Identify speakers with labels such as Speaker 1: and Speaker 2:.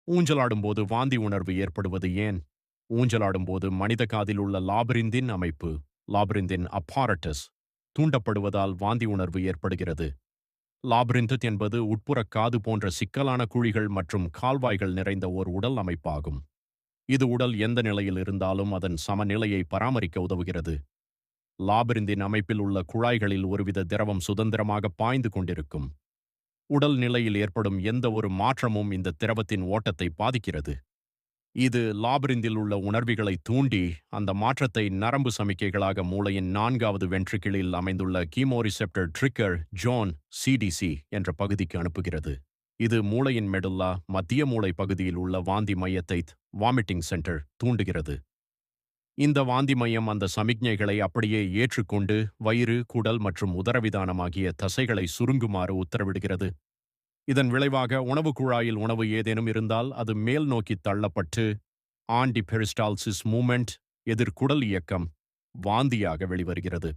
Speaker 1: ஊஞ்சலாடும்போது வாந்தி உணர்வு ஏற்படுவது ஏன்? ஊஞ்சலாடும்போது மனித காதில் உள்ள லாபிரிந்தின் அமைப்பு லாபிரிந்தின் அப்பாரட்டஸ் தூண்டப்படுவதால் வாந்தி உணர்வு ஏற்படுகிறது. லாபிரிந்த் என்பது உட்புற காது போன்ற சிக்கலான குழிகள் மற்றும் கால்வாய்கள் நிறைந்த ஓர் உடல் அமைப்பாகும். இது உடல் எந்த நிலையில் இருந்தாலும் அதன் சமநிலையை பராமரிக்க உதவுகிறது. லாபிரிந்தின் அமைப்பில் உள்ள குழாய்களில் ஒருவித திரவம் சுதந்திரமாக பாய்ந்து கொண்டிருக்கும். உடல் நிலையில் ஏற்படும் எந்த ஒரு மாற்றமும் இந்த திரவத்தின் ஓட்டத்தை பாதிக்கிறது. இது லாபிரிந்தில் உள்ள உணர்விகளை தூண்டி அந்த மாற்றத்தை நரம்பு சமிக்கைகளாக மூளையின் நான்காவது வென்ட்ரிக்கிளில் அமைந்துள்ள கீமோரிசெப்டர் ட்ரிக்கர் ஜோன் சிடிசி என்ற பகுதிக்கு அனுப்புகிறது. இது மூளையின் மெடுல்லா மத்திய மூளை பகுதியில் உள்ள வாந்தி மையத்தை வாமிட்டிங் சென்டர் தூண்டுகிறது. இந்த வாந்தி மையம் அந்த சமிக்ஞைகளை அப்படியே ஏற்றுக்கொண்டு வயிறு குடல் மற்றும் உதரவிதானம் ஆகிய தசைகளை சுருங்குமாறு உத்தரவிடுகிறது. இதன் விளைவாக உணவு குழாயில் உணவு ஏதேனும் இருந்தால் அது மேல் நோக்கி தள்ளப்பட்டு ஆன்டிபெரிஸ்டால்சிஸ் மூமெண்ட் எதிர்குடல் இயக்கம் வாந்தியாக வெளிவருகிறது.